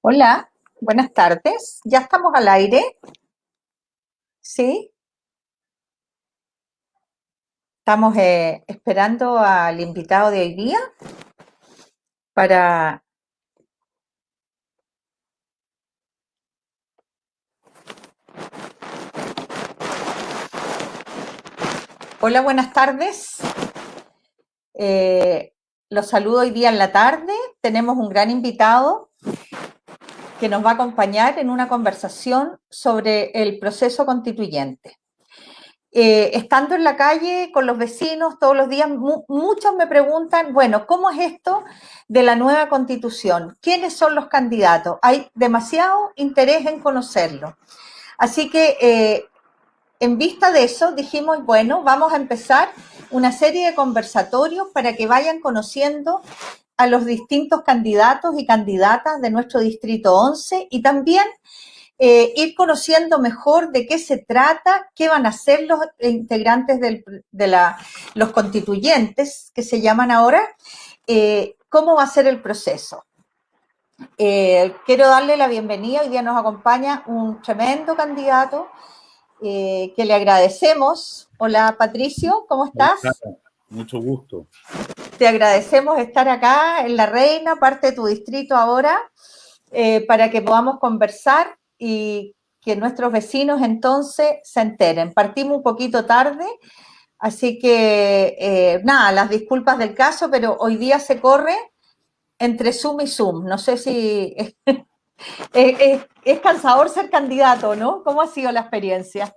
Hola, buenas tardes. ¿Ya estamos al aire? Sí, estamos esperando al invitado de hoy día para... Hola, buenas tardes. Eh, los saludo hoy día en la tarde. Tenemos un gran invitado que nos va a acompañar en una conversación sobre el proceso constituyente. Estando en la calle con los vecinos todos los días, muchos me preguntan, bueno, ¿cómo es esto de la nueva constitución? ¿Quiénes son los candidatos? Hay demasiado interés en conocerlo. Así que en vista de eso dijimos, bueno, vamos a empezar una serie de conversatorios para que vayan conociendo a los distintos candidatos y candidatas de nuestro distrito 11 y también ir conociendo mejor de qué se trata, qué van a hacer los integrantes los constituyentes, que se llaman ahora, cómo va a ser el proceso. Quiero darle la bienvenida, hoy día nos acompaña un tremendo candidato que le agradecemos. Hola Patricio, ¿cómo estás? Mucho gusto. Te agradecemos estar acá en La Reina, parte de tu distrito ahora, para que podamos conversar y que nuestros vecinos entonces se enteren. Partimos un poquito tarde, así que nada, las disculpas del caso, pero hoy día se corre entre Zoom y Zoom. No sé si es cansador ser candidato, ¿no? ¿Cómo ha sido la experiencia?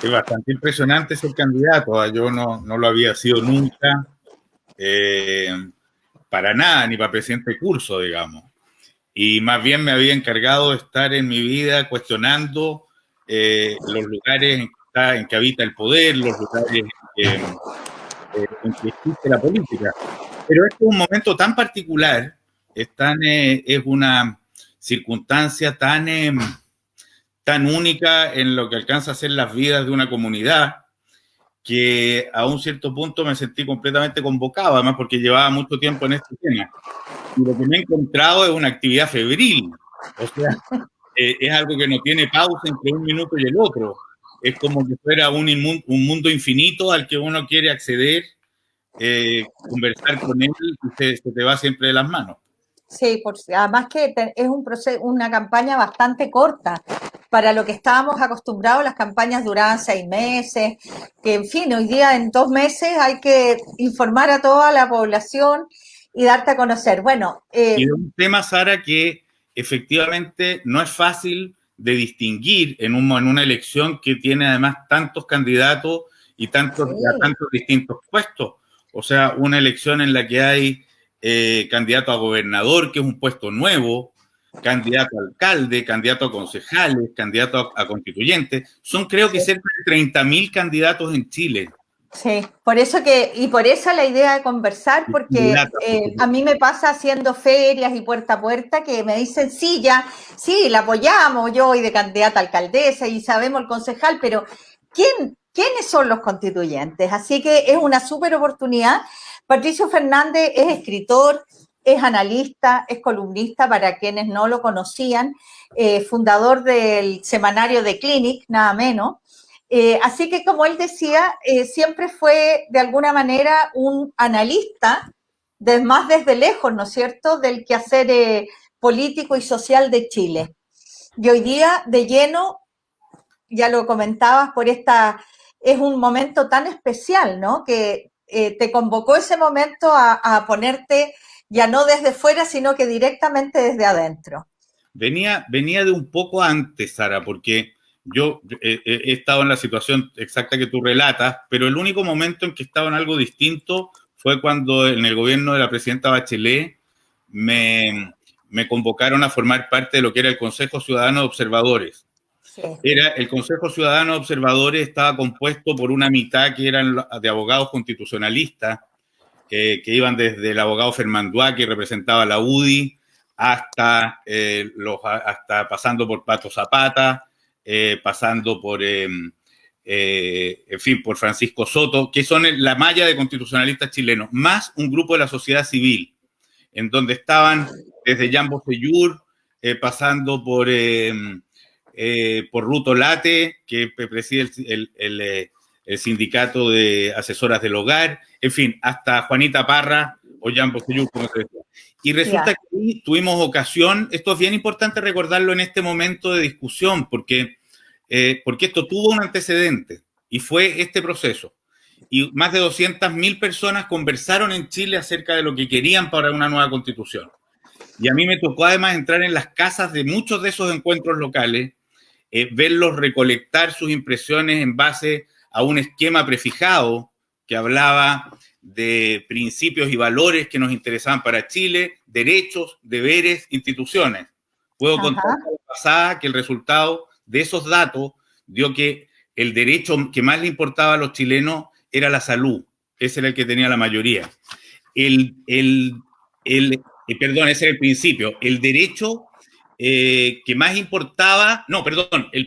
Es bastante impresionante ser candidato. Yo no lo había sido nunca, eh, para nada, ni para presidente de curso, digamos. Y más bien me había encargado de estar en mi vida cuestionando los lugares en que habita el poder, los lugares en que existe la política. Pero este es un momento tan particular, es una circunstancia tan única en lo que alcanza a ser las vidas de una comunidad, que a un cierto punto me sentí completamente convocado, además porque llevaba mucho tiempo en este tema. Y lo que me he encontrado es una actividad febril, o sea, es algo que no tiene pausa entre un minuto y el otro. Es como que fuera un mundo infinito al que uno quiere acceder, conversar con él y se te va siempre de las manos. Sí, además que es un proceso, una campaña bastante corta. Para lo que estábamos acostumbrados, las campañas duraban 6 meses, que en fin, hoy día en 2 meses hay que informar a toda la población y darte a conocer. Bueno, Y de un tema, Sara, que efectivamente no es fácil de distinguir en una elección que tiene además tantos candidatos y a sí, tantos distintos puestos. O sea, una elección en la que hay candidato a gobernador, que es un puesto nuevo, candidato a alcalde, candidato a concejales, candidato a constituyentes. Son creo que sí. cerca de 30.000 candidatos en Chile. Sí, por eso la idea de conversar, porque Candidatas, a mí me pasa haciendo ferias y puerta a puerta que me dicen, sí, ya, sí, la apoyamos, yo voy de candidata a alcaldesa y sabemos el concejal, pero ¿quiénes son los constituyentes? Así que es una súper oportunidad. Patricio Fernández es escritor, es analista, es columnista, para quienes no lo conocían, fundador del semanario The Clinic, nada menos. Así que, como él decía, siempre fue de alguna manera un analista, más desde lejos, ¿no es cierto?, del quehacer político y social de Chile. Y hoy día, de lleno, ya lo comentabas, es un momento tan especial, ¿no?, que te convocó ese momento a ponerte ya no desde fuera, sino que directamente desde adentro. Venía de un poco antes, Sara, porque yo he estado en la situación exacta que tú relatas, pero el único momento en que estaba en algo distinto fue cuando en el gobierno de la presidenta Bachelet me convocaron a formar parte de lo que era el Consejo Ciudadano de Observadores. Sí, El Consejo Ciudadano de Observadores estaba compuesto por una mitad que eran de abogados constitucionalistas, que iban desde el abogado Fermanduá, que representaba la UDI, hasta pasando por Pato Zapata, pasando por, en fin, por Francisco Soto, que son la malla de constitucionalistas chilenos, más un grupo de la sociedad civil, en donde estaban desde Jan Bosellur, pasando por Ruto Late, que preside el sindicato de asesoras del hogar, en fin, hasta Juanita Parra o Jan Bosellur, como se decía. Y resulta que ahí tuvimos ocasión, esto es bien importante recordarlo en este momento de discusión, porque esto tuvo un antecedente, y fue este proceso. Y más de 200.000 personas conversaron en Chile acerca de lo que querían para una nueva constitución. Y a mí me tocó además entrar en las casas de muchos de esos encuentros locales, verlos recolectar sus impresiones en base a un esquema prefijado que hablaba de principios y valores que nos interesaban para Chile, derechos, deberes, instituciones. Puedo contar la pasada que el resultado de esos datos dio que el derecho que más le importaba a los chilenos era la salud. Ese era el que tenía la mayoría. Perdón, ese era el principio. El derecho que más importaba, no, perdón, el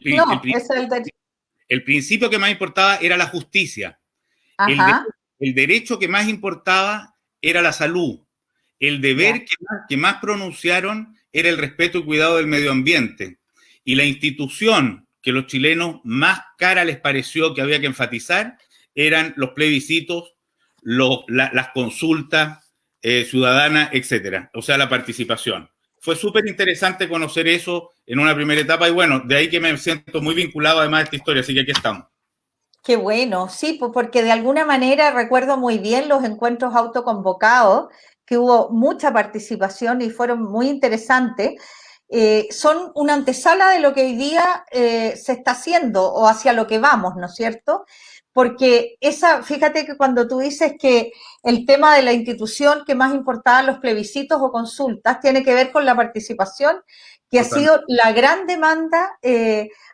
principio que más importaba era la justicia. El derecho que más importaba era la salud. El deber que más pronunciaron era el respeto y cuidado del medio ambiente. Y la institución que los chilenos más cara les pareció que había que enfatizar eran los plebiscitos, las consultas ciudadanas, etcétera. O sea, la participación. Fue súper interesante conocer eso en una primera etapa y bueno, de ahí que me siento muy vinculado además a esta historia, así que aquí estamos. Qué bueno, sí, porque de alguna manera recuerdo muy bien los encuentros autoconvocados, que hubo mucha participación y fueron muy interesantes. Son una antesala de lo que hoy día se está haciendo o hacia lo que vamos, ¿no es cierto? Porque fíjate que cuando tú dices que el tema de la institución que más importaba los plebiscitos o consultas tiene que ver con la participación, que ha sido la gran demanda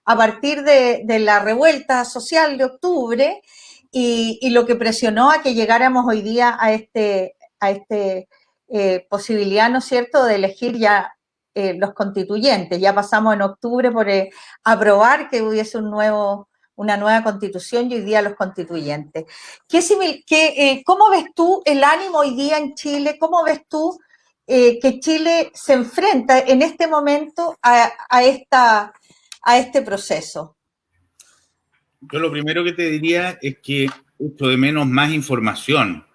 a partir de la revuelta social de octubre y lo que presionó a que llegáramos hoy día a esta posibilidad, ¿no es cierto?, de elegir ya los constituyentes. Ya pasamos en octubre por aprobar que hubiese una nueva constitución y hoy día los constituyentes. ¿Cómo ves tú el ánimo hoy día en Chile? ¿Cómo ves tú que Chile se enfrenta en este momento a este proceso? Yo lo primero que te diría es que echo de menos más información.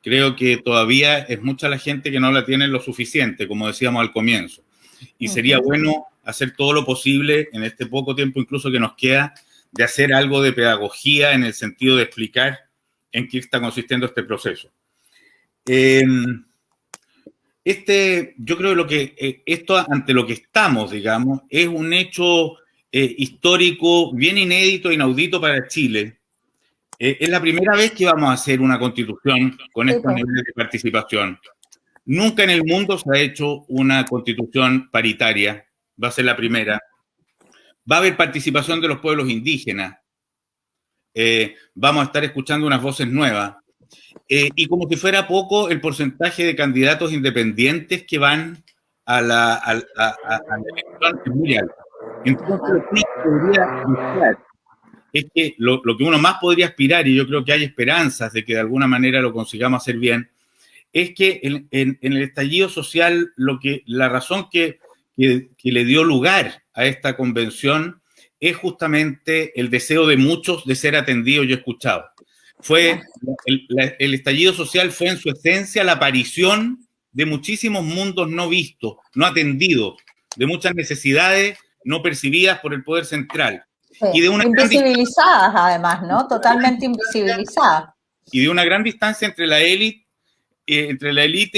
Creo que todavía es mucha la gente que no la tiene lo suficiente, como decíamos al comienzo. Y sería bueno hacer todo lo posible en este poco tiempo incluso que nos queda de hacer algo de pedagogía en el sentido de explicar en qué está consistiendo este proceso. Yo creo que esto ante lo que estamos, digamos, es un hecho histórico bien inédito, inaudito para Chile. Es la primera vez que vamos a hacer una constitución con estos niveles de participación. Nunca en el mundo se ha hecho una constitución paritaria, va a ser la primera. Va a haber participación de los pueblos indígenas. Vamos a estar escuchando unas voces nuevas. Y como si fuera poco, el porcentaje de candidatos independientes que van a la elección es muy alto. Entonces, lo que uno podría buscar es que lo que uno más podría aspirar, y yo creo que hay esperanzas de que de alguna manera lo consigamos hacer bien, es que en el estallido social, la razón que le dio lugar a esta convención es justamente el deseo de muchos de ser atendidos y escuchados. El estallido social fue en su esencia la aparición de muchísimos mundos no vistos, no atendidos, de muchas necesidades no percibidas por el poder central. Sí, y de invisibilizadas además, ¿no? Totalmente invisibilizadas. Y de una gran distancia entre la élite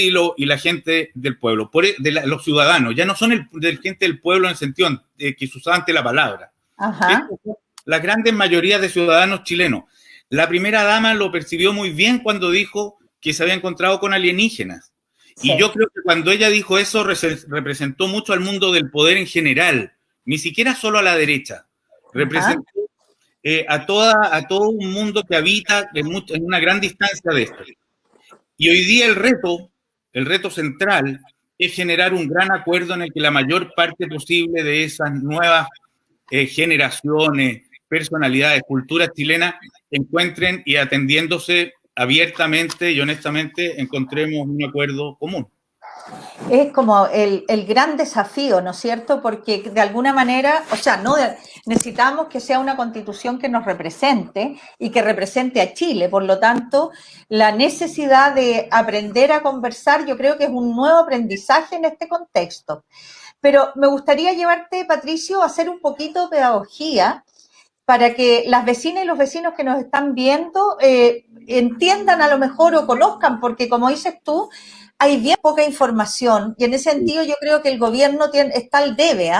y la gente del pueblo, los ciudadanos. Ya no son de gente del pueblo en el sentido que se usaba antes la palabra. La gran mayoría de ciudadanos chilenos. La primera dama lo percibió muy bien cuando dijo que se había encontrado con alienígenas. Sí. Y yo creo que cuando ella dijo eso representó mucho al mundo del poder en general, ni siquiera solo a la derecha. Representó a todo un mundo que habita en una gran distancia de esto. Y hoy día el reto central es generar un gran acuerdo en el que la mayor parte posible de esas nuevas generaciones, personalidades, culturas chilenas encuentren y atendiéndose abiertamente y honestamente encontremos un acuerdo común. Es como el gran desafío, ¿no es cierto? Porque de alguna manera, o sea, no necesitamos que sea una constitución que nos represente y que represente a Chile. Por lo tanto, la necesidad de aprender a conversar, yo creo que es un nuevo aprendizaje en este contexto. Pero me gustaría llevarte, Patricio, a hacer un poquito de pedagogía para que las vecinas y los vecinos que nos están viendo entiendan a lo mejor o conozcan, porque como dices tú, hay bien poca información y en ese sentido yo creo que el gobierno está al debe,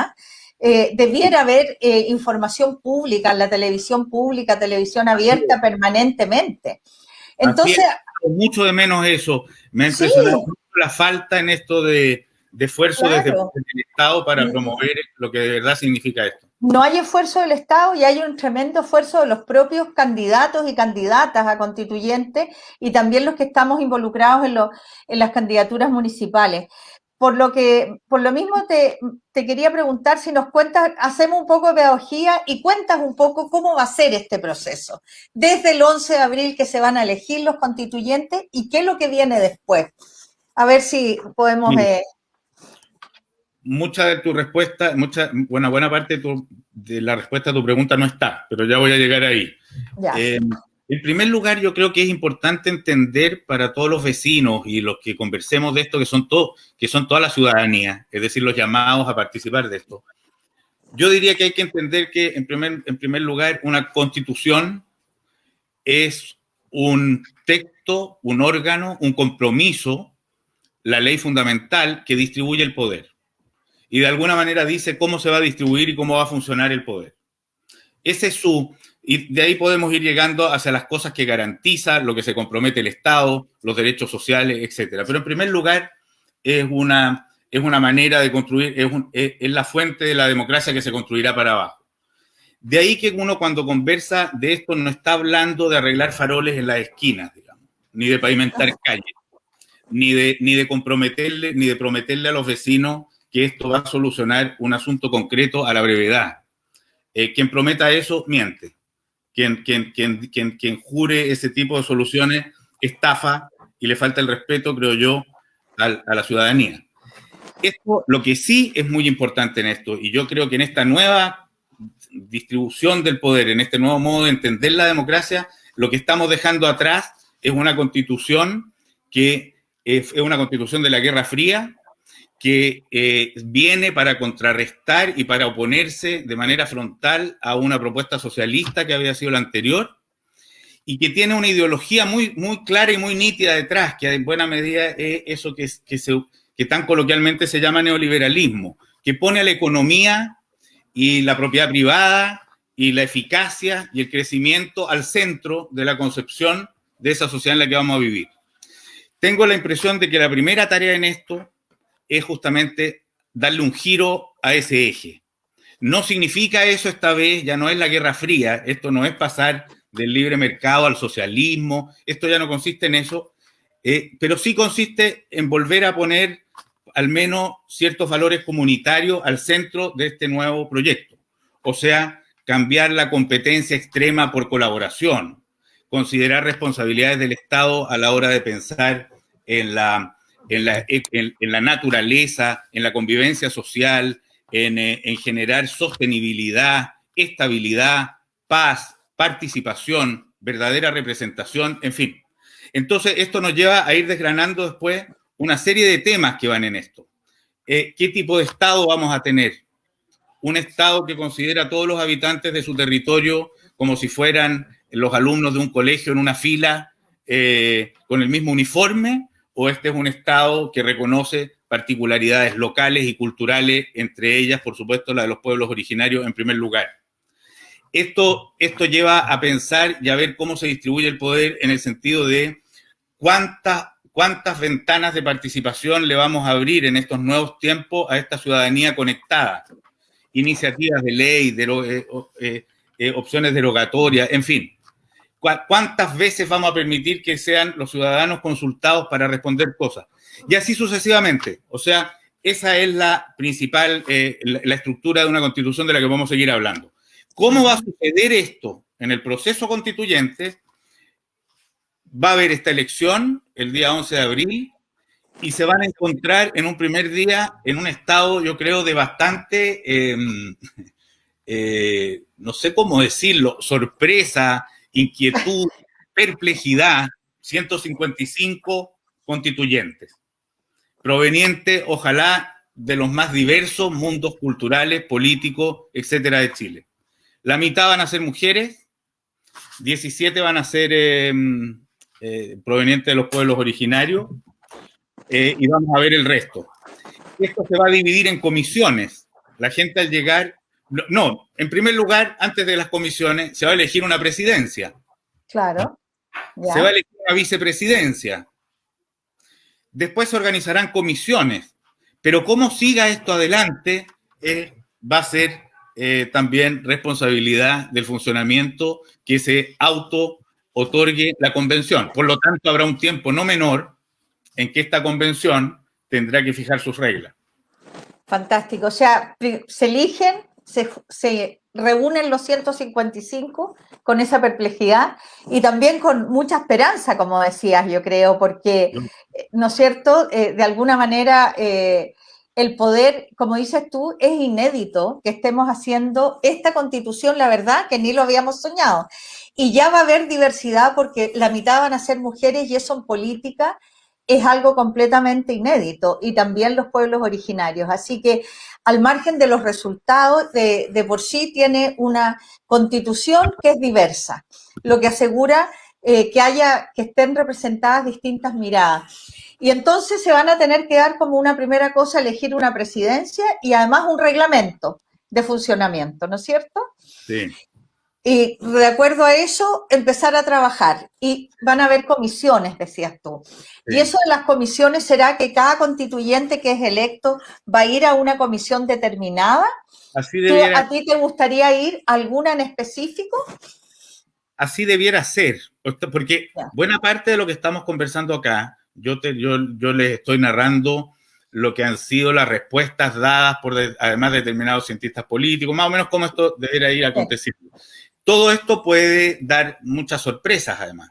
¿eh? Debiera haber información pública en la televisión pública, televisión abierta permanentemente. Así Entonces, es, mucho de menos eso. Me ha sí, impresionado mucho la falta en esto de esfuerzo desde claro. el Estado para promover lo que de verdad significa esto. No hay esfuerzo del Estado y hay un tremendo esfuerzo de los propios candidatos y candidatas a constituyentes y también los que estamos involucrados en las candidaturas municipales. Por lo mismo te quería preguntar si nos cuentas, hacemos un poco de pedagogía y cuentas un poco cómo va a ser este proceso, desde el 11 de abril que se van a elegir los constituyentes y qué es lo que viene después. A ver si podemos... Mucha de tu respuesta, buena parte de la respuesta a tu pregunta no está, pero ya voy a llegar ahí. En primer lugar, yo creo que es importante entender para todos los vecinos y los que conversemos de esto, que son toda la ciudadanía, es decir, los llamados a participar de esto. Yo diría que hay que entender que, en primer lugar, una constitución es un texto, un órgano, un compromiso, la ley fundamental que distribuye el poder. Y de alguna manera dice cómo se va a distribuir y cómo va a funcionar el poder. Ese es y de ahí podemos ir llegando hacia las cosas que garantiza, lo que se compromete el Estado, los derechos sociales, etcétera. Pero en primer lugar, es una manera de construir, es la fuente de la democracia que se construirá para abajo. De ahí que uno cuando conversa de esto no está hablando de arreglar faroles en las esquinas, digamos, ni de pavimentar calles, ni de comprometerle, ni de prometerle a los vecinos que esto va a solucionar un asunto concreto a la brevedad. Quien prometa eso, miente. Quien jure ese tipo de soluciones, estafa y le falta el respeto, creo yo, a la ciudadanía. Esto, lo que sí es muy importante en esto, y yo creo que en esta nueva distribución del poder, en este nuevo modo de entender la democracia, lo que estamos dejando atrás es una constitución que es una constitución de la Guerra Fría, que viene para contrarrestar y para oponerse de manera frontal a una propuesta socialista que había sido la anterior y que tiene una ideología muy, muy clara y muy nítida detrás, que en buena medida es eso que tan coloquialmente se llama neoliberalismo, que pone a la economía y la propiedad privada y la eficacia y el crecimiento al centro de la concepción de esa sociedad en la que vamos a vivir. Tengo la impresión de que la primera tarea en esto es justamente darle un giro a ese eje. No significa eso esta vez, ya no es la Guerra Fría, esto no es pasar del libre mercado al socialismo, esto ya no consiste en eso, pero sí consiste en volver a poner al menos ciertos valores comunitarios al centro de este nuevo proyecto. O sea, cambiar la competencia extrema por colaboración, considerar responsabilidades del Estado a la hora de pensar en la naturaleza, en la convivencia social, en generar sostenibilidad, estabilidad, paz, participación, verdadera representación, en fin. Entonces, esto nos lleva a ir desgranando después una serie de temas que van en esto. ¿Qué tipo de Estado vamos a tener? Un Estado que considera a todos los habitantes de su territorio como si fueran los alumnos de un colegio en una fila con el mismo uniforme, o este es un Estado que reconoce particularidades locales y culturales, entre ellas, por supuesto, la de los pueblos originarios en primer lugar. Esto lleva a pensar y a ver cómo se distribuye el poder en el sentido de cuántas ventanas de participación le vamos a abrir en estos nuevos tiempos a esta ciudadanía conectada. Iniciativas de ley, opciones derogatorias, en fin. ¿Cuántas veces vamos a permitir que sean los ciudadanos consultados para responder cosas? Y así sucesivamente. O sea, esa es la principal, la estructura de una constitución de la que vamos a seguir hablando. ¿Cómo va a suceder esto en el proceso constituyente? Va a haber esta elección el día 11 de abril y se van a encontrar en un primer día en un estado, yo creo, de bastante, no sé cómo decirlo, sorpresa, inquietud, perplejidad. 155 constituyentes, provenientes, ojalá, de los más diversos mundos culturales, políticos, etcétera, de Chile. La mitad van a ser mujeres, 17 van a ser provenientes de los pueblos originarios, y vamos a ver el resto. Esto se va a dividir en comisiones. La gente al llegar... No, en primer lugar, antes de las comisiones, se va a elegir una presidencia. Claro. Ya. Se va a elegir una vicepresidencia. Después se organizarán comisiones. Pero cómo siga esto adelante va a ser también responsabilidad del funcionamiento que se auto-otorgue la convención. Por lo tanto, habrá un tiempo no menor en que esta convención tendrá que fijar sus reglas. Fantástico. O sea, se eligen, se reúnen los 155 con esa perplejidad y también con mucha esperanza, como decías, yo creo, porque, ¿no es cierto?, de alguna manera el poder, como dices tú, es inédito que estemos haciendo esta constitución, la verdad, que ni lo habíamos soñado. Y ya va a haber diversidad porque la mitad van a ser mujeres y eso en política es algo completamente inédito, y también los pueblos originarios. Así que, al margen de los resultados, de por sí tiene una constitución que es diversa, lo que asegura que estén representadas distintas miradas. Y entonces se van a tener que dar como una primera cosa, elegir una presidencia y además un reglamento de funcionamiento, ¿no es cierto? Sí. Y de acuerdo a eso, empezar a trabajar. Y van a haber comisiones, decías tú. Sí. Y eso de las comisiones será que cada constituyente que es electo va a ir a una comisión determinada. Así debiera, ¿A ti te gustaría ir a alguna en específico? Así debiera ser, porque buena parte de lo que estamos conversando acá, yo les estoy narrando lo que han sido las respuestas dadas por además determinados cientistas políticos, más o menos cómo esto debería ir aconteciendo. Sí. Todo esto puede dar muchas sorpresas, además.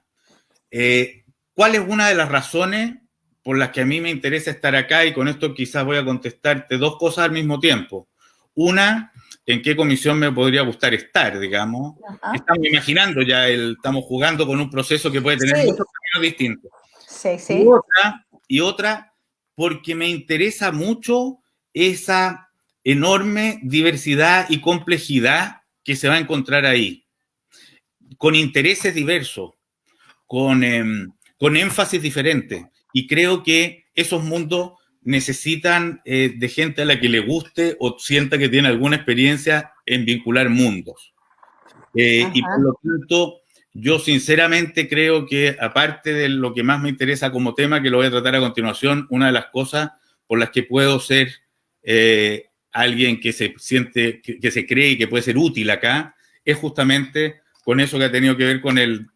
¿Cuál es una de las razones por las que a mí me interesa estar acá? Y con esto quizás voy a contestarte dos cosas al mismo tiempo. Una, en qué comisión me podría gustar estar, digamos. Ajá. Estamos imaginando ya, estamos jugando con un proceso que puede tener muchos caminos distintos. Sí, sí. Y otra, porque me interesa mucho esa enorme diversidad y complejidad que se va a encontrar ahí, con intereses diversos, con énfasis diferentes. Y creo que esos mundos necesitan de gente a la que le guste o sienta que tiene alguna experiencia en vincular mundos. Y por lo tanto, yo sinceramente creo que, aparte de lo que más me interesa como tema, que lo voy a tratar a continuación, una de las cosas por las que puedo ser alguien que se siente, que se cree y que puede ser útil acá, es justamente con eso que ha tenido que ver con el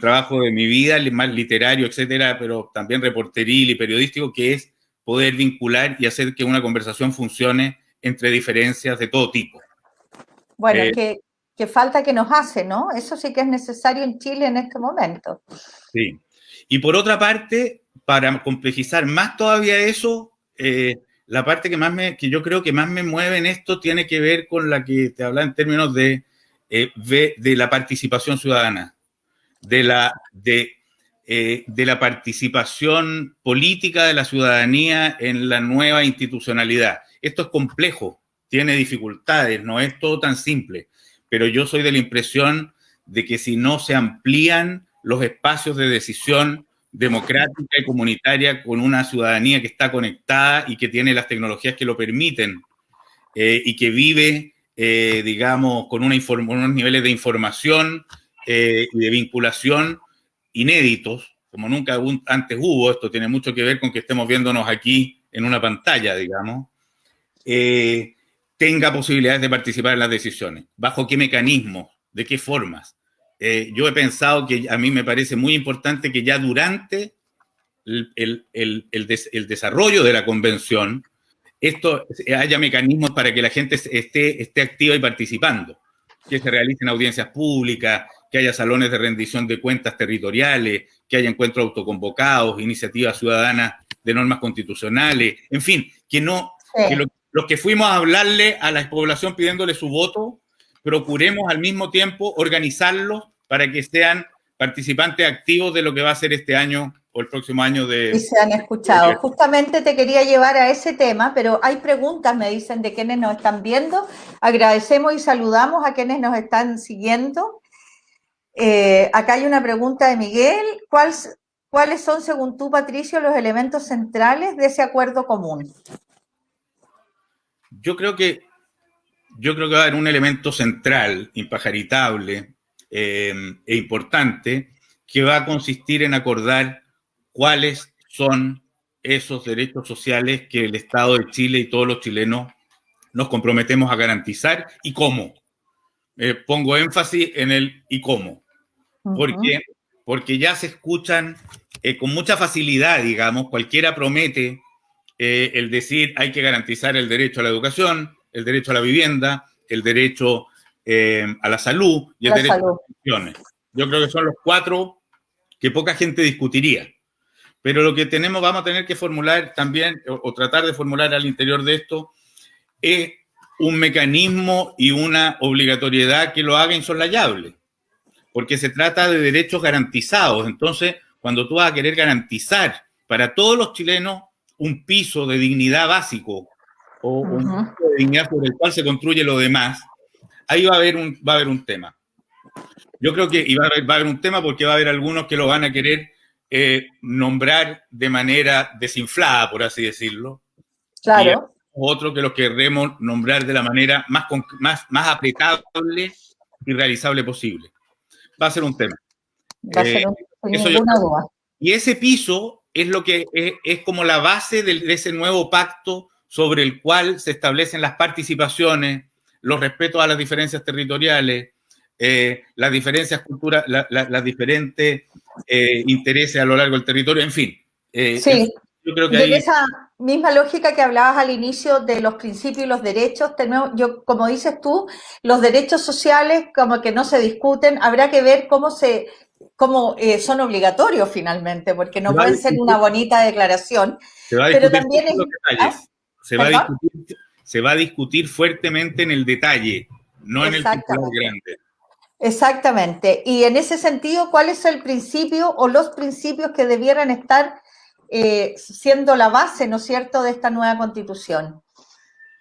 trabajo de mi vida, más literario, etcétera, pero también reporteril y periodístico, que es poder vincular y hacer que una conversación funcione entre diferencias de todo tipo. Bueno, que falta que nos hace, ¿no? Eso sí que es necesario en Chile en este momento. Sí. Y por otra parte, para complejizar más todavía eso, la parte que yo creo que más me mueve en esto tiene que ver con la que te hablaba en términos de la participación ciudadana, de la participación política de la ciudadanía en la nueva institucionalidad. Esto es complejo, tiene dificultades, no es todo tan simple, pero yo soy de la impresión de que si no se amplían los espacios de decisión democrática y comunitaria con una ciudadanía que está conectada y que tiene las tecnologías que lo permiten y que vive, digamos, con unos niveles de información y de vinculación inéditos, como nunca antes hubo. Esto tiene mucho que ver con que estemos viéndonos aquí en una pantalla, digamos, tenga posibilidades de participar en las decisiones. ¿Bajo qué mecanismos? ¿De qué formas? Yo he pensado que a mí me parece muy importante que ya durante el desarrollo de la convención haya mecanismos para que la gente esté activa y participando, que se realicen audiencias públicas, que haya salones de rendición de cuentas territoriales, que haya encuentros autoconvocados, iniciativas ciudadanas de normas constitucionales, en fin, que Sí. los que fuimos a hablarle a la población pidiéndole su voto, procuremos al mismo tiempo organizarlos para que sean participantes activos de lo que va a ser este año o el próximo año Y se han escuchado. Justamente te quería llevar a ese tema, pero hay preguntas, me dicen, de quienes nos están viendo. Agradecemos y saludamos a quienes nos están siguiendo. Acá hay una pregunta de Miguel. ¿Cuáles son, según tú, Patricio, los elementos centrales de ese acuerdo común? Yo creo que va a haber un elemento central, impajaritable e importante, que va a consistir en acordar cuáles son esos derechos sociales que el Estado de Chile y todos los chilenos nos comprometemos a garantizar y cómo. Pongo énfasis en el y cómo. Porque ya se escuchan con mucha facilidad, digamos, cualquiera promete el decir hay que garantizar el derecho a la educación, el derecho a la vivienda, el derecho a la salud y el derecho a las pensiones. Yo creo que son los 4 que poca gente discutiría. Pero lo que vamos a tener que formular también, o tratar de formular al interior de esto, es un mecanismo y una obligatoriedad que lo haga insoslayable. Porque se trata de derechos garantizados. Entonces, cuando tú vas a querer garantizar para todos los chilenos un piso de dignidad básico o un piso de dignidad sobre el cual se construye lo demás, ahí va a haber un tema. Yo creo que va a haber un tema porque va a haber algunos que lo van a querer nombrar de manera desinflada, por así decirlo. Claro. Y otros que los querremos nombrar de la manera más apretable y realizable posible. Va a ser un tema. Va a ser sin ninguna duda. Y ese piso es lo que es como la base de ese nuevo pacto sobre el cual se establecen las participaciones, los respetos a las diferencias territoriales, las diferencias culturales, las diferentes intereses a lo largo del territorio, en fin. Sí, yo creo que de esa misma lógica que hablabas al inicio de los principios y los derechos, yo, como dices tú, los derechos sociales como que no se discuten, habrá que ver cómo son obligatorios finalmente, porque no pueden ser una bonita declaración. Pero también se va a discutir fuertemente en el detalle, no en el titular grande. Exactamente. Y en ese sentido, ¿cuál es el principio o los principios que debieran estar siendo la base, ¿no es cierto?, de esta nueva Constitución?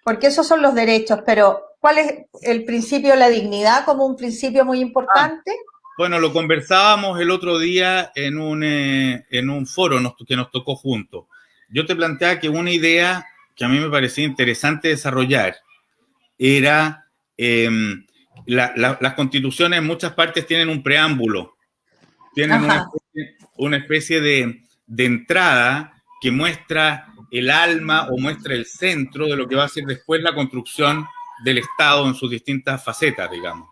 Porque esos son los derechos, pero ¿cuál es el principio de la dignidad como un principio muy importante? Bueno, lo conversábamos el otro día en un foro que nos tocó juntos. Yo te planteaba que una idea que a mí me parecía interesante desarrollar era las constituciones en muchas partes tienen un preámbulo, tienen una especie de entrada que muestra el alma o muestra el centro de lo que va a ser después la construcción del Estado en sus distintas facetas, digamos.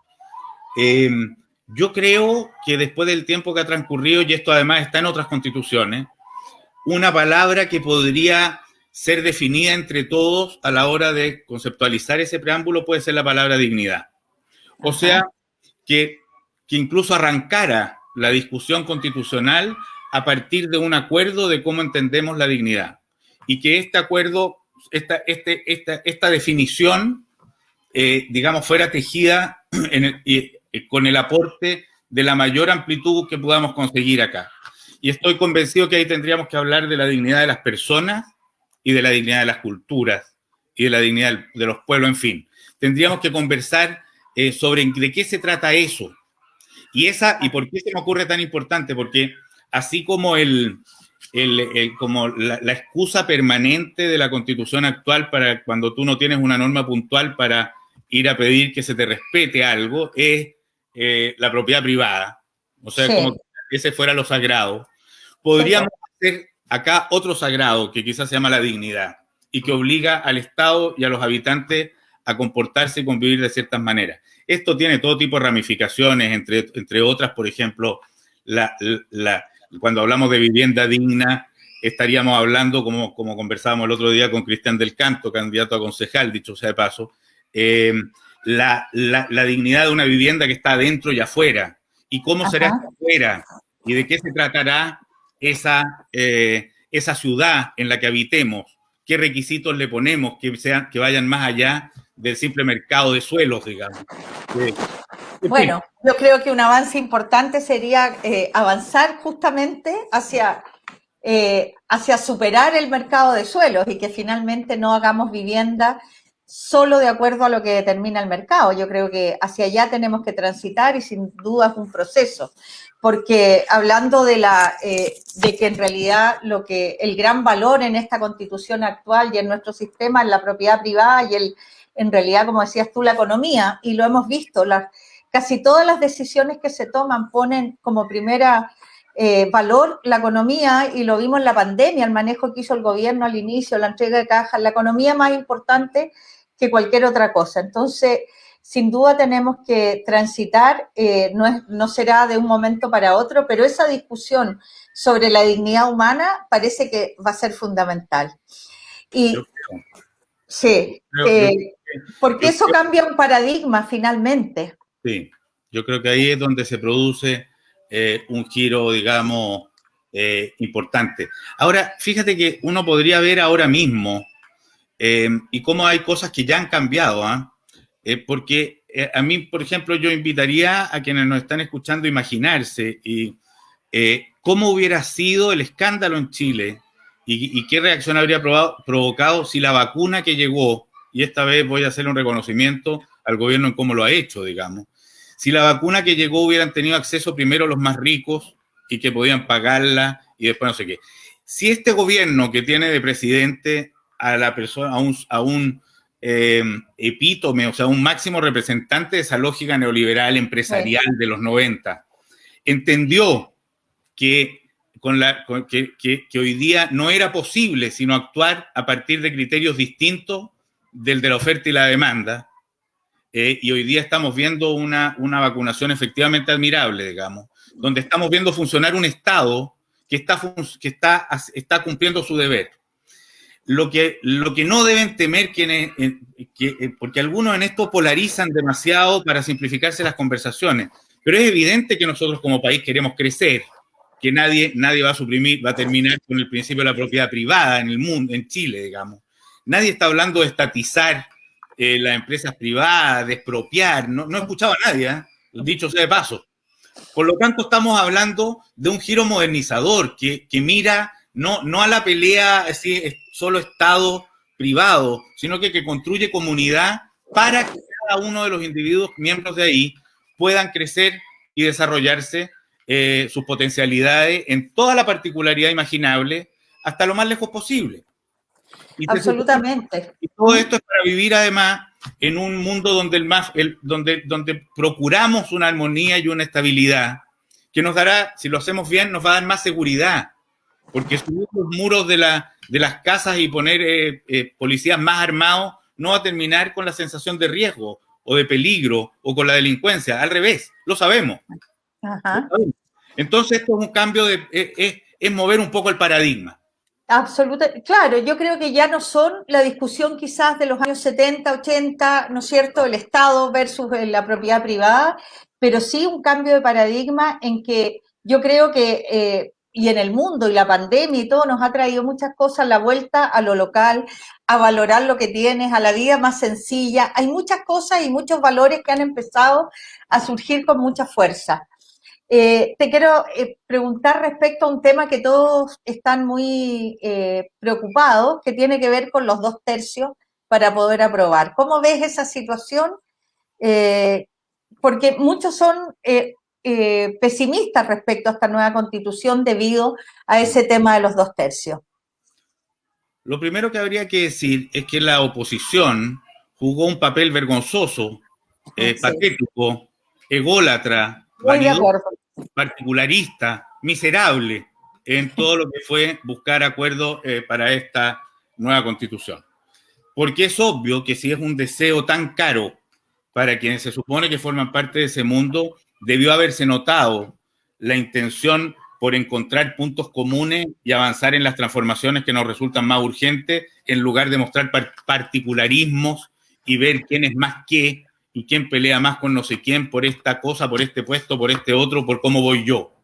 Yo creo que después del tiempo que ha transcurrido, y esto además está en otras constituciones, una palabra que podría ser definida entre todos a la hora de conceptualizar ese preámbulo puede ser la palabra dignidad. O sea, que incluso arrancara la discusión constitucional a partir de un acuerdo de cómo entendemos la dignidad. Y que este acuerdo, esta definición, digamos, fuera tejida con el aporte de la mayor amplitud que podamos conseguir acá. Y estoy convencido que ahí tendríamos que hablar de la dignidad de las personas y de la dignidad de las culturas y de la dignidad de los pueblos, en fin. Tendríamos que conversar sobre de qué se trata eso. Y por qué se me ocurre tan importante, porque así como como la excusa permanente de la Constitución actual para cuando tú no tienes una norma puntual para ir a pedir que se te respete algo, es la propiedad privada. O sea, como que ese fuera lo sagrado. Podríamos hacer acá otro sagrado que quizás se llama la dignidad y que obliga al Estado y a los habitantes a comportarse y convivir de ciertas maneras. Esto tiene todo tipo de ramificaciones, entre otras, por ejemplo, cuando hablamos de vivienda digna, estaríamos hablando, como conversábamos el otro día con Cristian del Canto, candidato a concejal, dicho sea de paso, la dignidad de una vivienda que está adentro y afuera, y cómo será afuera, y de qué se tratará esa ciudad en la que habitemos, qué requisitos le ponemos que vayan más allá del simple mercado de suelos, digamos. Bueno, yo creo que un avance importante sería avanzar justamente hacia superar el mercado de suelos y que finalmente no hagamos vivienda solo de acuerdo a lo que determina el mercado. Yo creo que hacia allá tenemos que transitar y sin duda es un proceso, porque hablando de que en realidad el gran valor en esta constitución actual y en nuestro sistema es la propiedad privada y en realidad, como decías tú, la economía, y lo hemos visto, casi todas las decisiones que se toman ponen como primera valor la economía, y lo vimos en la pandemia, el manejo que hizo el gobierno al inicio, la entrega de cajas, la economía más importante que cualquier otra cosa. Entonces, sin duda tenemos que transitar, no será de un momento para otro, pero esa discusión sobre la dignidad humana parece que va a ser fundamental. Y sí, porque eso cambia un paradigma finalmente. Sí, yo creo que ahí es donde se produce un giro, digamos, importante. Ahora, fíjate que uno podría ver ahora mismo y cómo hay cosas que ya han cambiado, porque a mí, por ejemplo, yo invitaría a quienes nos están escuchando a imaginarse cómo hubiera sido el escándalo en Chile y qué reacción habría provocado si la vacuna que llegó, y esta vez voy a hacer un reconocimiento al gobierno en cómo lo ha hecho, digamos, si la vacuna que llegó hubieran tenido acceso primero los más ricos y que podían pagarla y después no sé qué. Si este gobierno que tiene de presidente a la persona, a un epítome, o sea, un máximo representante de esa lógica neoliberal empresarial de los 90, entendió que hoy día no era posible sino actuar a partir de criterios distintos del de la oferta y la demanda, y hoy día estamos viendo una vacunación efectivamente admirable, digamos, donde estamos viendo funcionar un Estado que está cumpliendo su deber. Lo que no deben temer porque algunos en esto polarizan demasiado para simplificarse las conversaciones, pero es evidente que nosotros como país queremos crecer, que nadie va a terminar con el principio de la propiedad privada en el mundo, en Chile, digamos. Nadie está hablando de estatizar las empresas privadas, de expropiar, no he escuchado a nadie, dicho sea de paso. Por lo tanto, estamos hablando de un giro modernizador que mira no a la pelea así, solo Estado-privado, sino que construye comunidad para que cada uno de los individuos miembros de ahí puedan crecer y desarrollarse sus potencialidades en toda la particularidad imaginable hasta lo más lejos posible. Absolutamente. Y todo esto es para vivir además en un mundo donde procuramos una armonía y una estabilidad que nos dará, si lo hacemos bien, nos va a dar más seguridad. Porque subir los muros de las casas y poner policías más armados no va a terminar con la sensación de riesgo o de peligro o con la delincuencia. Al revés, lo sabemos. Ajá. Entonces, esto es un cambio, es mover un poco el paradigma. Absolutamente, claro, yo creo que ya no son la discusión quizás de los años 70, 80, ¿no es cierto?, el Estado versus la propiedad privada, pero sí un cambio de paradigma en que yo creo que, y en el mundo y la pandemia y todo nos ha traído muchas cosas, la vuelta a lo local, a valorar lo que tienes, a la vida más sencilla. Hay muchas cosas y muchos valores que han empezado a surgir con mucha fuerza. Te quiero preguntar respecto a un tema que todos están muy preocupados, que tiene que ver con los 2/3 para poder aprobar. ¿Cómo ves esa situación? Porque muchos son pesimistas respecto a esta nueva constitución debido a ese tema de los 2/3. Lo primero que habría que decir es que la oposición jugó un papel vergonzoso, patético, ególatra, vanidoso, particularista, miserable en todo lo que fue buscar acuerdos para esta nueva constitución. Porque es obvio que si es un deseo tan caro para quienes se supone que forman parte de ese mundo, debió haberse notado la intención por encontrar puntos comunes y avanzar en las transformaciones que nos resultan más urgentes, en lugar de mostrar particularismos y ver quién es más qué y quién pelea más con no sé quién por esta cosa, por este puesto, por este otro, por cómo voy yo.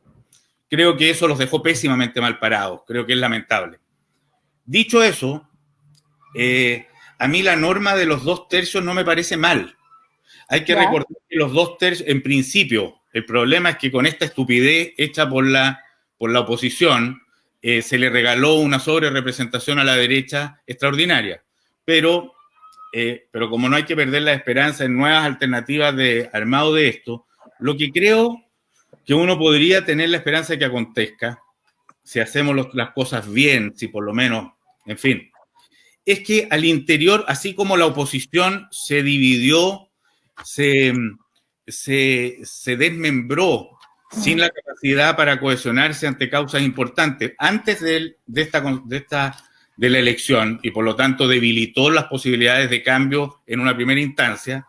creo que eso los dejó pésimamente mal parados, creo que es lamentable. Dicho eso, a mí la norma de los 2/3 no me parece mal. Hay que recordar que los 2/3, en principio, el problema es que con esta estupidez hecha por la oposición, se le regaló una sobrerepresentación a la derecha extraordinaria. Pero como no hay que perder la esperanza en nuevas alternativas de armado de esto, lo que creo que uno podría tener la esperanza de que acontezca, si hacemos las cosas bien, si por lo menos, en fin, es que al interior, así como la oposición se dividió, se desmembró sin la capacidad para cohesionarse ante causas importantes antes de la elección, y por lo tanto debilitó las posibilidades de cambio en una primera instancia.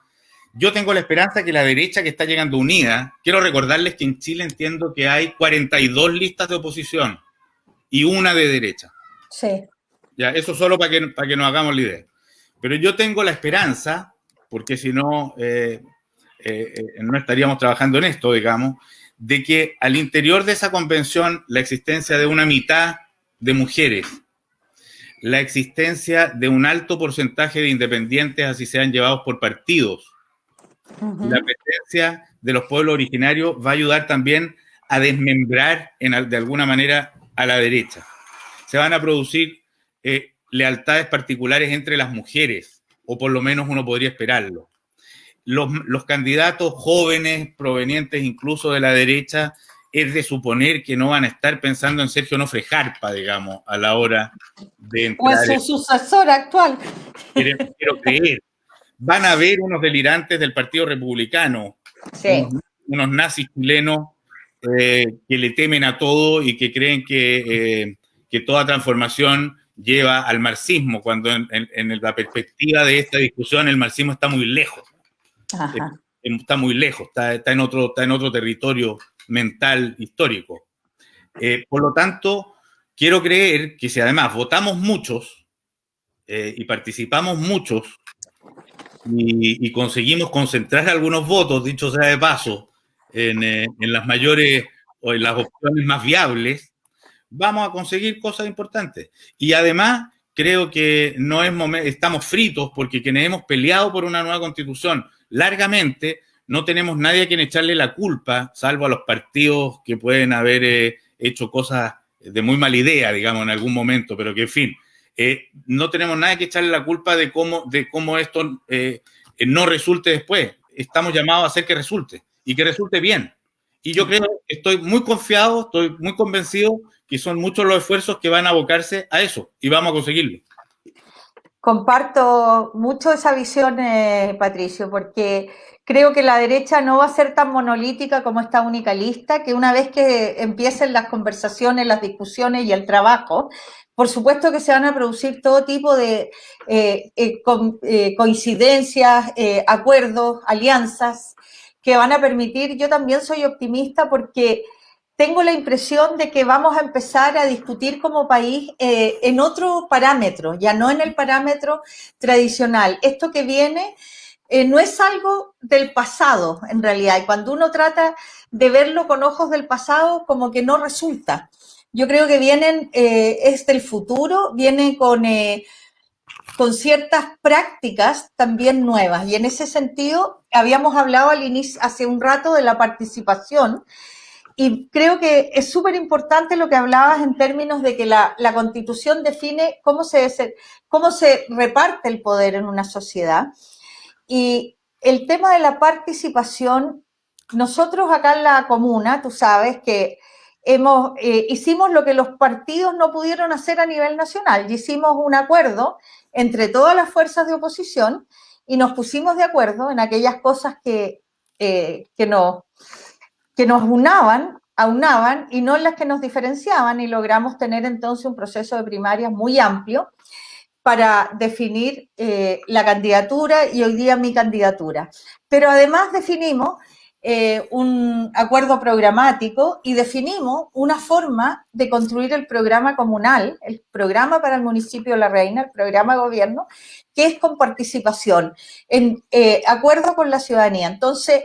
Yo tengo la esperanza que la derecha, que está llegando unida, quiero recordarles que en Chile entiendo que hay 42 listas de oposición y una de derecha. Sí. Ya, eso solo para que nos hagamos la idea. Pero yo tengo la esperanza, porque si no, no estaríamos trabajando en esto, digamos, de que al interior de esa convención la existencia de una mitad de mujeres, la existencia de un alto porcentaje de independientes, así sean llevados por partidos, la presencia de los pueblos originarios va a ayudar también a desmembrar de alguna manera a la derecha. Se van a producir lealtades particulares entre las mujeres, o por lo menos uno podría esperarlo. Los candidatos jóvenes provenientes incluso de la derecha, es de suponer que no van a estar pensando en Sergio Onofre Jarpa, digamos, a la hora de entrar. O en su sucesor actual. Quiero creer. Van a haber unos delirantes del Partido Republicano, sí. unos nazis chilenos que le temen a todo y que creen que toda transformación lleva al marxismo, cuando en la perspectiva de esta discusión el marxismo está muy lejos. Está muy lejos, está en otro territorio mental histórico. Por lo tanto, quiero creer que si además votamos muchos y participamos muchos y conseguimos concentrar algunos votos, dicho sea de paso, en las mayores o en las opciones más viables, vamos a conseguir cosas importantes. Y además, creo que no es estamos fritos, porque quienes hemos peleado por una nueva constitución largamente, no tenemos nadie a quien echarle la culpa, salvo a los partidos que pueden haber hecho cosas de muy mala idea, digamos, en algún momento, pero que, en fin, no tenemos nadie que echarle la culpa de cómo esto no resulte después. Estamos llamados a hacer que resulte, y que resulte bien. Y yo creo, estoy muy confiado, estoy muy convencido que son muchos los esfuerzos que van a abocarse a eso, y vamos a conseguirlo. Comparto mucho esa visión, Patricio, porque creo que la derecha no va a ser tan monolítica como esta unicalista, que una vez que empiecen las conversaciones, las discusiones y el trabajo, por supuesto que se van a producir todo tipo de coincidencias, acuerdos, alianzas, que van a permitir. Yo también soy optimista porque tengo la impresión de que vamos a empezar a discutir como país en otro parámetro, ya no en el parámetro tradicional. Esto que viene no es algo del pasado, en realidad, y cuando uno trata de verlo con ojos del pasado, como que no resulta. Yo creo que vienen, es del futuro, viene con ciertas prácticas también nuevas, y en ese sentido habíamos hablado al inicio, hace un rato, de la participación. Y creo que es súper importante lo que hablabas en términos de que la Constitución define cómo se reparte el poder en una sociedad. Y el tema de la participación, nosotros acá en la comuna, tú sabes que hicimos lo que los partidos no pudieron hacer a nivel nacional, y hicimos un acuerdo entre todas las fuerzas de oposición y nos pusimos de acuerdo en aquellas cosas que nos aunaban y no en las que nos diferenciaban, y logramos tener entonces un proceso de primarias muy amplio para definir la candidatura, y hoy día mi candidatura. Pero además definimos un acuerdo programático y definimos una forma de construir el programa comunal, el programa para el municipio de La Reina, el programa de gobierno, que es con participación, en acuerdo con la ciudadanía. Entonces,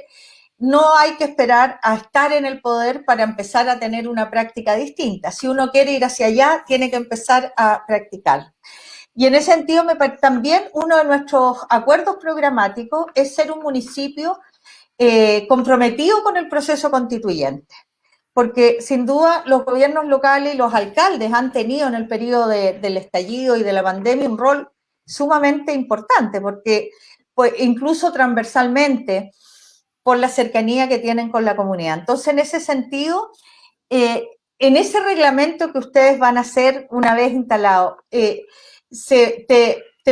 no hay que esperar a estar en el poder para empezar a tener una práctica distinta. Si uno quiere ir hacia allá, tiene que empezar a practicar. Y en ese sentido, también uno de nuestros acuerdos programáticos es ser un municipio comprometido con el proceso constituyente. Porque sin duda los gobiernos locales y los alcaldes han tenido en el periodo del estallido y de la pandemia un rol sumamente importante, porque pues, incluso transversalmente, por la cercanía que tienen con la comunidad. Entonces, en ese sentido, en ese reglamento que ustedes van a hacer una vez instalado, ¿te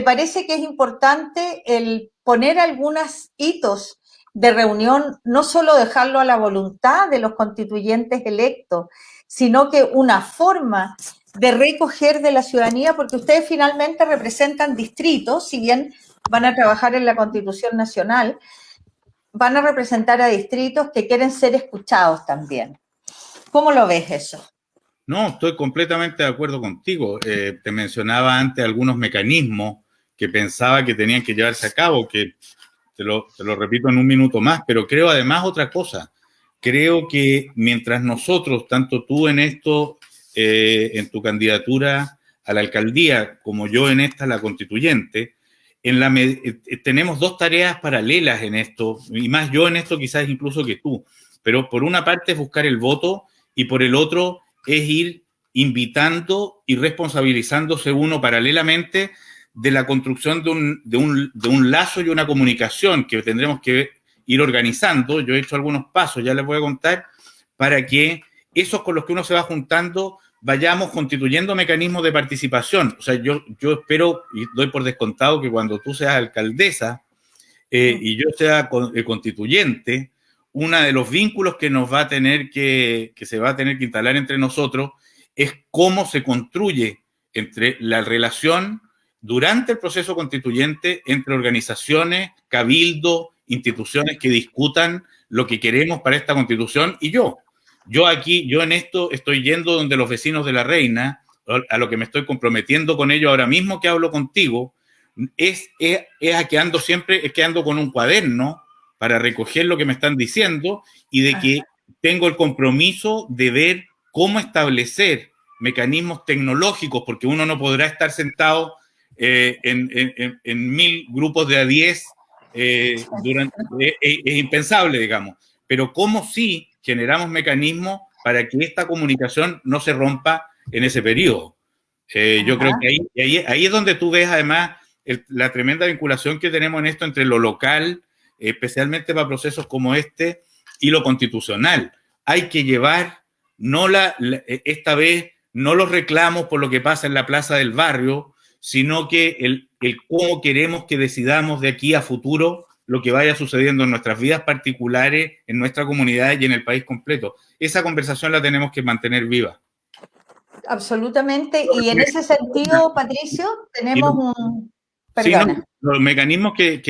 parece que es importante el poner algunos hitos de reunión, no solo dejarlo a la voluntad de los constituyentes electos, sino que una forma de recoger de la ciudadanía, porque ustedes finalmente representan distritos, si bien van a trabajar en la Constitución Nacional, van a representar a distritos que quieren ser escuchados también. ¿Cómo lo ves eso? No, estoy completamente de acuerdo contigo. Te mencionaba antes algunos mecanismos que pensaba que tenían que llevarse a cabo, que te lo repito en un minuto más, pero creo además otra cosa. Creo que mientras nosotros, tanto tú en esto, en tu candidatura a la alcaldía, como yo en esta, la constituyente, tenemos dos tareas paralelas en esto, y más yo en esto quizás incluso que tú, pero por una parte es buscar el voto y por el otro es ir invitando y responsabilizándose uno paralelamente de la construcción de un lazo y una comunicación que tendremos que ir organizando. Yo he hecho algunos pasos, ya les voy a contar, para que esos con los que uno se va juntando vayamos constituyendo mecanismos de participación. O sea, yo espero y doy por descontado que cuando tú seas alcaldesa y yo sea constituyente, uno de los vínculos que nos va a tener que se va a tener que instalar entre nosotros es cómo se construye entre la relación durante el proceso constituyente entre organizaciones, cabildo, instituciones que discutan lo que queremos para esta constitución y yo. Yo en esto estoy yendo donde los vecinos de la Reina, a lo que me estoy comprometiendo con ellos ahora mismo que hablo contigo, es a que ando siempre, es que ando con un cuaderno para recoger lo que me están diciendo y de que tengo el compromiso de ver cómo establecer mecanismos tecnológicos, porque uno no podrá estar sentado en 1000 grupos de a 10 es impensable, digamos. Pero cómo sí generamos mecanismos para que esta comunicación no se rompa en ese periodo. Yo creo que ahí es donde tú ves además la tremenda vinculación que tenemos en esto entre lo local, especialmente para procesos como este, y lo constitucional. Hay que llevar, esta vez, no los reclamos por lo que pasa en la plaza del barrio, sino que el cómo queremos que decidamos de aquí a futuro lo que vaya sucediendo en nuestras vidas particulares, en nuestra comunidad y en el país completo. Esa conversación la tenemos que mantener viva. Absolutamente. Y en ese sentido, Patricio, tenemos un... Perdona. Sí, no, los mecanismos que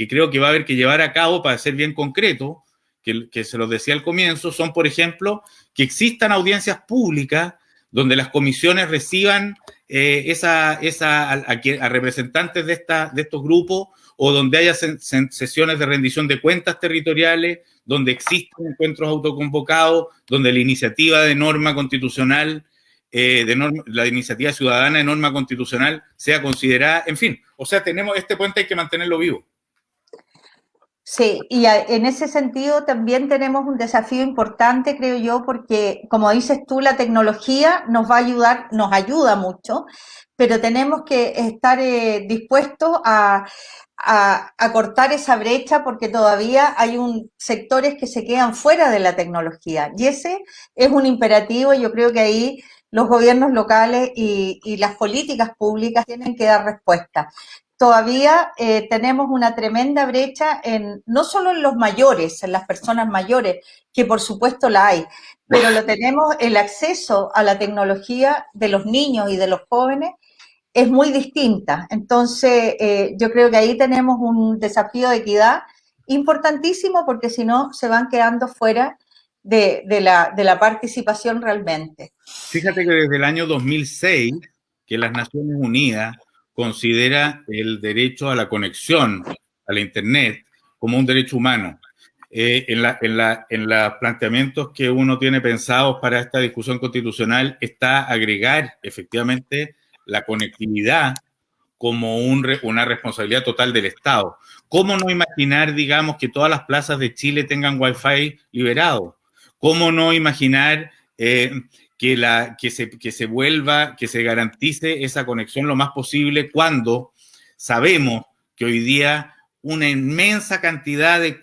creo que va a haber que llevar a cabo para ser bien concreto, que se los decía al comienzo, son, por ejemplo, que existan audiencias públicas donde las comisiones reciban a representantes de estos grupos o donde haya sesiones de rendición de cuentas territoriales, donde existan encuentros autoconvocados, donde la iniciativa de norma constitucional, la iniciativa ciudadana de norma constitucional sea considerada, en fin, o sea, tenemos este puente, hay que mantenerlo vivo. Sí, y en ese sentido también tenemos un desafío importante, creo yo, porque como dices tú, la tecnología nos va a ayudar, nos ayuda mucho, pero tenemos que estar dispuestos a cortar esa brecha porque todavía hay sectores que se quedan fuera de la tecnología y ese es un imperativo y yo creo que ahí los gobiernos locales y las políticas públicas tienen que dar respuesta. Todavía tenemos una tremenda brecha no solo en los mayores, en las personas mayores, que por supuesto la hay, pero lo tenemos, el acceso a la tecnología de los niños y de los jóvenes es muy distinta. Entonces, yo creo que ahí tenemos un desafío de equidad importantísimo porque si no se van quedando fuera de la participación realmente. Fíjate que desde el año 2006 que las Naciones Unidas considera el derecho a la conexión a la Internet como un derecho humano. en los planteamientos que uno tiene pensados para esta discusión constitucional está agregar efectivamente la conectividad como una responsabilidad total del Estado. ¿Cómo no imaginar, digamos, que todas las plazas de Chile tengan Wi-Fi liberado? ¿Cómo no imaginar que se garantice esa conexión lo más posible cuando sabemos que hoy día una inmensa cantidad de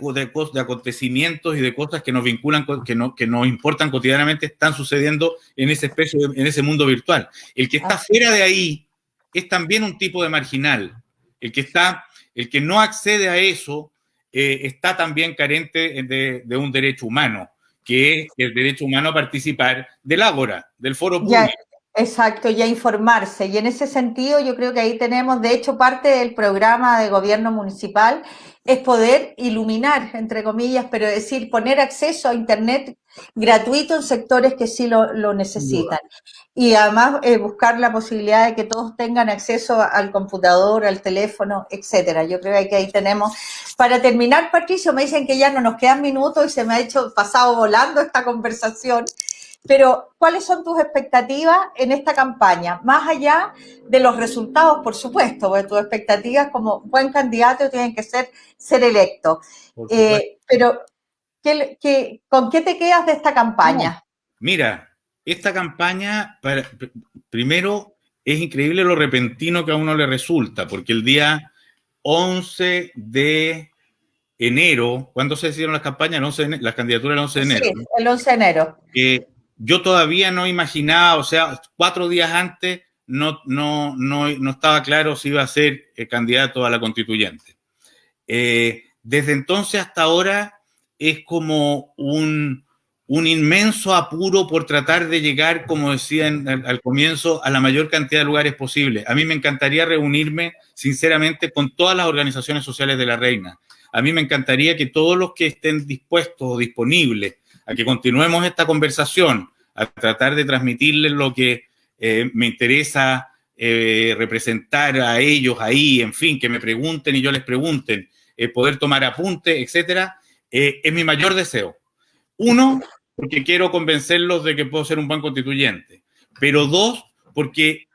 acontecimientos y de cosas que nos vinculan, que nos importan cotidianamente, están sucediendo en ese mundo virtual? El que está fuera de ahí es también un tipo de marginal. El que no accede a eso está también carente de un derecho humano, que es el derecho humano a participar del ágora, del foro público. Exacto, y a informarse. Y en ese sentido yo creo que ahí tenemos, de hecho, parte del programa de gobierno municipal es poder iluminar, entre comillas, pero es decir, poner acceso a Internet gratuito en sectores que sí lo necesitan. Y además buscar la posibilidad de que todos tengan acceso al computador, al teléfono, etcétera. Yo creo que ahí tenemos. Para terminar, Patricio, me dicen que ya no nos quedan minutos y se me ha pasado volando esta conversación. Pero, ¿cuáles son tus expectativas en esta campaña? Más allá de los resultados, por supuesto, porque tus expectativas como buen candidato tienen que ser electo. Pero, ¿con qué te quedas de esta campaña? No. Mira, esta campaña, primero, es increíble lo repentino que a uno le resulta, porque el día 11 de enero, ¿cuándo se hicieron las campañas? Las candidaturas el 11 de enero. Sí, el 11 de enero. Yo todavía no imaginaba, o sea, 4 días antes no estaba claro si iba a ser candidato a la constituyente. Desde entonces hasta ahora es como un inmenso apuro por tratar de llegar, como decía al comienzo, a la mayor cantidad de lugares posible. A mí me encantaría reunirme, sinceramente, con todas las organizaciones sociales de La Reina. A mí me encantaría que todos los que estén dispuestos o disponibles a que continuemos esta conversación, a tratar de transmitirles lo que me interesa representar a ellos ahí, en fin, que me pregunten y yo les pregunten, poder tomar apuntes, etcétera, es mi mayor deseo. Uno, porque quiero convencerlos de que puedo ser un buen constituyente, pero dos, porque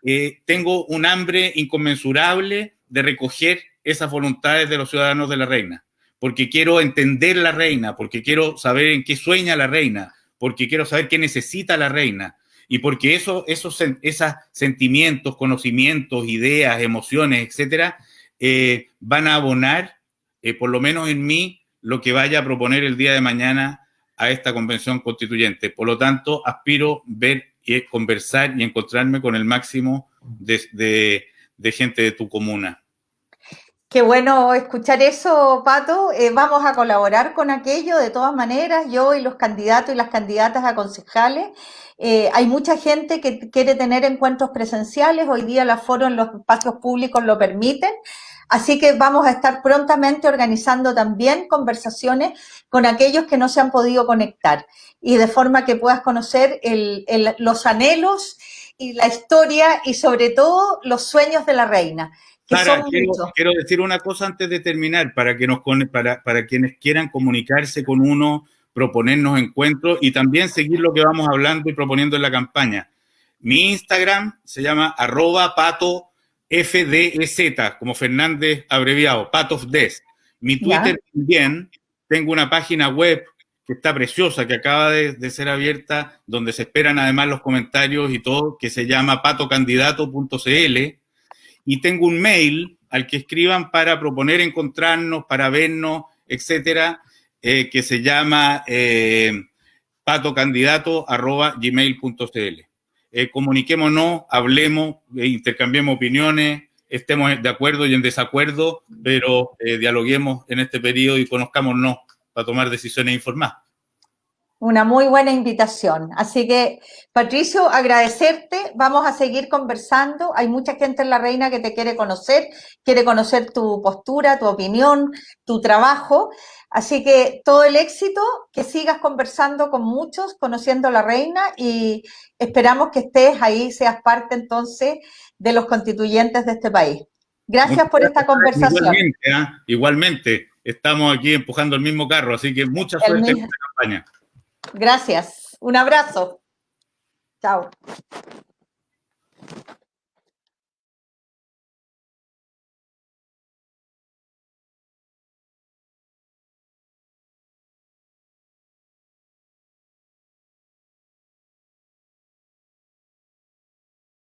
tengo un hambre inconmensurable de recoger esas voluntades de los ciudadanos de La Reina, porque quiero entender La Reina, porque quiero saber en qué sueña La Reina, porque quiero saber qué necesita La Reina, y porque esos sentimientos, conocimientos, ideas, emociones, etcétera, van a abonar, por lo menos en mí, lo que vaya a proponer el día de mañana a esta convención constituyente. Por lo tanto, aspiro ver y conversar y encontrarme con el máximo de gente de tu comuna. Qué bueno escuchar eso, Pato. Vamos a colaborar con aquello de todas maneras, yo y los candidatos y las candidatas a concejales. Hay mucha gente que quiere tener encuentros presenciales, hoy día el aforo en los espacios públicos lo permiten, así que vamos a estar prontamente organizando también conversaciones con aquellos que no se han podido conectar y de forma que puedas conocer los anhelos y la historia y sobre todo los sueños de La Reina. Sara, quiero decir una cosa antes de terminar, para quienes quieran comunicarse con uno, proponernos encuentros y también seguir lo que vamos hablando y proponiendo en la campaña. Mi Instagram se llama @patofdez, como Fernández abreviado, patofdez. Mi Twitter también, tengo una página web que está preciosa, que acaba de ser abierta, donde se esperan además los comentarios y todo, que se llama patocandidato.cl. Y tengo un mail al que escriban para proponer encontrarnos, para vernos, etcétera, que se llama patocandidato@gmail.cl. Comuniquémonos, hablemos, intercambiemos opiniones, estemos de acuerdo y en desacuerdo, pero dialoguemos en este periodo y conozcámonos para tomar decisiones informadas. Una muy buena invitación. Así que, Patricio, agradecerte. Vamos a seguir conversando. Hay mucha gente en La Reina que te quiere conocer tu postura, tu opinión, tu trabajo. Así que todo el éxito, que sigas conversando con muchos, conociendo La Reina y esperamos que estés ahí, seas parte entonces de los constituyentes de este país. Gracias por esta conversación. Igualmente. estamos aquí empujando el mismo carro, así que mucha suerte en esta campaña. Gracias. Un abrazo. Chao.